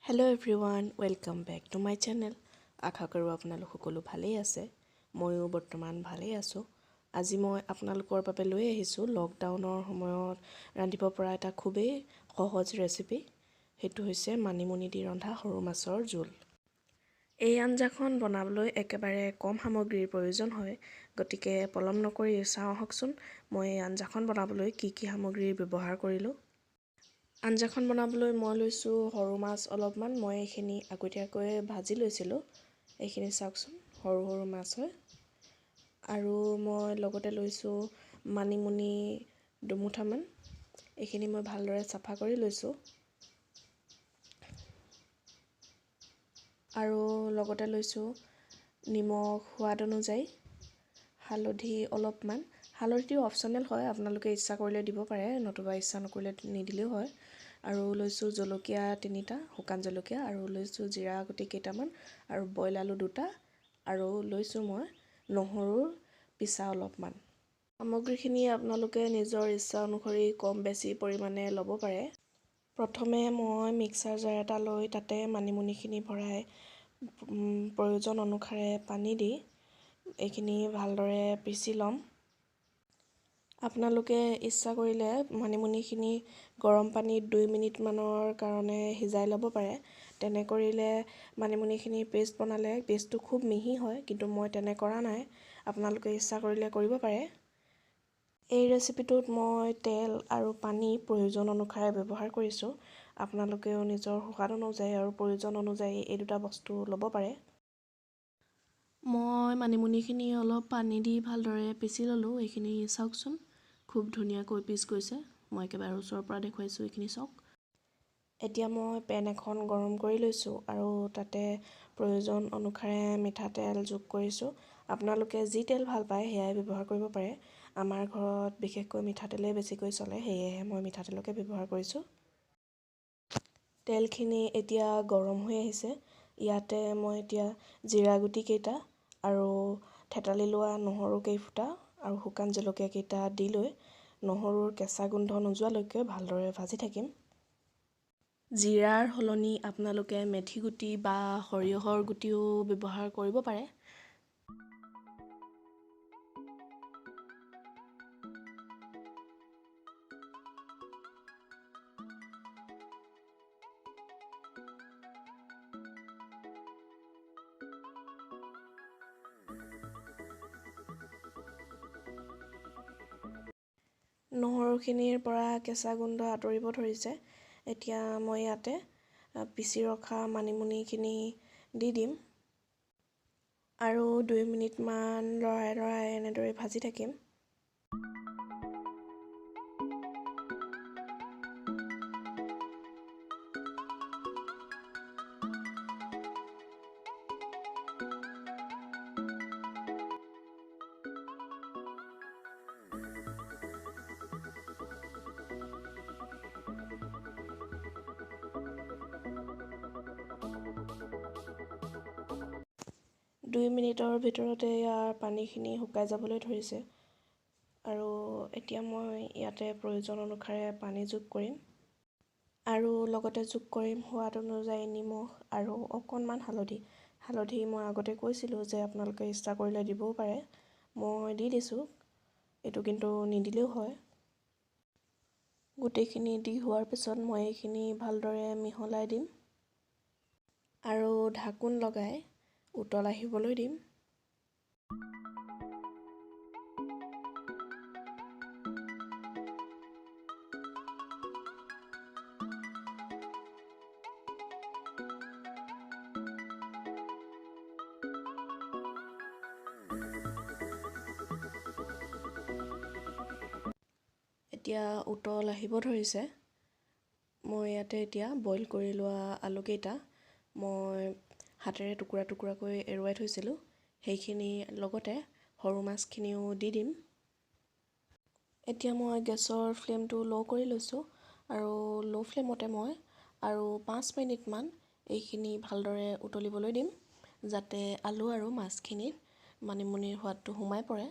Hello' everyone, welcome back to my channel. আশা কৰোঁ আপোনালোক সকলো ভালেই আছে। ময়ো বৰ্তমান ভালেই আছোঁ। আজি মই আপোনালোকৰ বাবে লৈ আহিছোঁ লকডাউনৰ সময়ত ৰান্ধিব পৰা এটা খুবেই সহজ ৰেচিপি। সেইটো হৈছে মানিমুনি দি ৰন্ধা সৰু মাছৰ জোল। এই আঞ্জাখন বনাবলৈ একেবাৰে কম সামগ্ৰীৰ প্ৰয়োজন হয়। গতিকে পলম নকৰি চাওঁ আহকচোন মই এই আঞ্জাখন বনাবলৈ কি কি সামগ্ৰী ব্যৱহাৰ কৰিলোঁ। আঞ্জাখন বনাবলৈ মই লৈছোঁ সৰু মাছ অলপমান। মই এইখিনি আগতীয়াকৈ ভাজি লৈছিলোঁ। এইখিনি চাওকচোন, সৰু সৰু মাছ হয়। আৰু মই লগতে লৈছোঁ মানিমুনি দুমুঠামান। এইখিনি মই ভালদৰে চাফা কৰি লৈছোঁ। আৰু লগতে লৈছোঁ নিমখ সোৱাদ অনুযায়ী, হালধি অলপমান। হালধিটো অপশ্যনেল হয়, আপোনালোকে ইচ্ছা কৰিলে দিব পাৰে, নতুবা ইচ্ছা নকৰিলে নিদিলেও হয়। আৰু লৈছোঁ জলকীয়া 3টা, শুকান জলকীয়া, আৰু লৈছোঁ জিৰা গুটি কেইটামান, আৰু বইল আলু 2টা, আৰু লৈছোঁ মই নহৰুৰ পিচা অলপমান। সামগ্ৰীখিনি আপোনালোকে নিজৰ ইচ্ছা অনুসৰি কম বেছি পৰিমাণে ল'ব পাৰে। প্ৰথমে মই মিক্সাৰ জাৰ এটা লৈ তাতে মানিমুনিখিনি ভৰাই প্ৰয়োজন অনুসাৰে পানী দি এইখিনি ভালদৰে পিচি ল'ম। আপোনালোকে ইচ্ছা কৰিলে মানিমুনিখিনি গৰম পানীত 2 মিনিটমানৰ কাৰণে সিজাই ল'ব পাৰে। তেনে কৰিলে মানিমুনিখিনি পেষ্ট বনালে পেষ্টটো খুব মিহি হয়, কিন্তু মই তেনে কৰা নাই। আপোনালোকে ইচ্ছা কৰিলে কৰিব পাৰে। এই ৰেচিপিটোত মই তেল আৰু পানী প্ৰয়োজন অনুসাৰে ব্যৱহাৰ কৰিছোঁ। আপোনালোকেও নিজৰ সোৱাদ অনুযায়ী আৰু প্ৰয়োজন অনুযায়ী এই দুটা বস্তু ল'ব পাৰে। মই মানিমুনিখিনি অলপ পানী দি ভালদৰে পিচি ল'লোঁ। এইখিনি চাওকচোন, খুব ধুনীয়াকৈ পিচ গৈছে। মই একেবাৰে ওচৰৰ পৰা দেখুৱাইছোঁ, এইখিনি চাওক। এতিয়া মই পেন এখন গৰম কৰি লৈছোঁ আৰু তাতে প্ৰয়োজন অনুসাৰে মিঠাতেল যোগ কৰিছোঁ। আপোনালোকে যি তেল ভাল পায় সেয়াই ব্যৱহাৰ কৰিব পাৰে। আমাৰ ঘৰত বিশেষকৈ মিঠাতেলেই বেছিকৈ চলে, সেয়েহে মই মিঠাতেলকে ব্যৱহাৰ কৰিছোঁ। তেলখিনি এতিয়া গৰম হৈ আহিছে। ইয়াতে মই এতিয়া জিৰা গুটি কেইটা আৰু থেতালি লোৱা নহৰু কেইফুটা আৰু শুকান জলকীয়া কেইটা দি লৈ নহৰুৰ কেঁচা গোন্ধ নোযোৱালৈকে ভালদৰে ভাজি থাকিম। জিৰাৰ সলনি আপোনালোকে মেথি গুটি বা সৰিয়হৰ গুটিও ব্যৱহাৰ কৰিব পাৰে। নহৰুখিনিৰ পৰা কেঁচা গোন্ধ আঁতৰিব ধৰিছে। এতিয়া মই ইয়াতে পিচি ৰখা মানিমুনিখিনি দি দিম আৰু 2 মিনিটমান লৰাই এনেদৰে ভাজি থাকিম। দুই মিনিটৰ ভিতৰতে ইয়াৰ পানীখিনি শুকাই যাবলৈ ধৰিছে। আৰু এতিয়া মই ইয়াতে প্ৰয়োজন অনুসাৰে পানী যোগ কৰিম আৰু লগতে যোগ কৰিম সোৱাদ অনুযায়ী নিমখ আৰু অকণমান হালধি। হালধি মই আগতে কৈছিলোঁ যে আপোনালোকে ইচ্ছা কৰিলে দিবও পাৰে, মই দি দিছোঁ। এইটো কিন্তু নিদিলেও হয়। গোটেইখিনি দি হোৱাৰ পিছত মই এইখিনি ভালদৰে মিহলাই দিম আৰু ঢাকোন লগাই উতল আহিবলৈ দিম। এতিয়া উতল আহিব ধৰিছে। মই ইয়াতে এতিয়া বইল কৰি লোৱা আলুকেইটা মই হাতেৰে টুকুৰা টুকুৰাকৈ এৰুৱাই থৈছিলোঁ, সেইখিনি লগতে সৰু মাছখিনিও দি দিম। এতিয়া মই গেছৰ ফ্লেমটো ল' কৰি লৈছোঁ আৰু ল' ফ্লেমতে মই আৰু 5 মিনিটমান এইখিনি ভালদৰে উতলিবলৈ দিম, যাতে আলু আৰু মাছখিনিত মানিমুনিৰ সোৱাদটো সোমাই পৰে।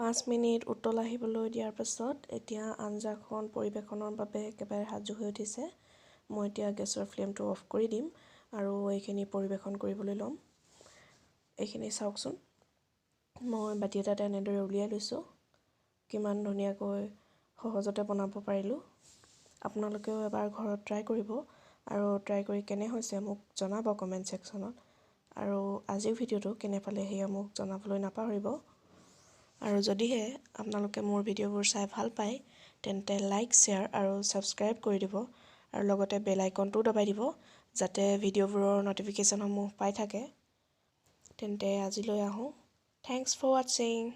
5 মিনিট উতল আহিবলৈ দিয়াৰ পাছত এতিয়া আঞ্জাখন পৰিৱেশনৰ বাবে একেবাৰে সাজু হৈ উঠিছে। মই এতিয়া গেছৰ ফ্লেমটো অফ কৰি দিম আৰু এইখিনি পৰিৱেশন কৰিবলৈ ল'ম। এইখিনি চাওকচোন, মই বাতি এটাত এনেদৰে উলিয়াই লৈছোঁ। কিমান ধুনীয়াকৈ সহজতে বনাব পাৰিলোঁ। আপোনালোকেও এবাৰ ঘৰত ট্ৰাই কৰিব আৰু ট্ৰাই কৰি কেনে হৈছে মোক জনাব কমেণ্ট ছেকশ্যনত। আৰু আজিৰ ভিডিঅ'টো কেনে পালে সেয়া মোক জনাবলৈ নাপাহৰিব। আৰু যদিহে আপোনালোকে মোৰ ভিডিঅ'বোৰ চাই ভাল পায় তেন্তে লাইক, শ্বেয়াৰ আৰু ছাবস্ক্ৰাইব কৰি দিব আৰু লগতে বেল আইকনটোও দবাই দিব যাতে ভিডিঅ'বোৰৰ ন'টিফিকেশ্যনসমূহ পাই থাকে। তেন্তে আজিলৈ আহোঁ। Thanks for ৱাটছিং।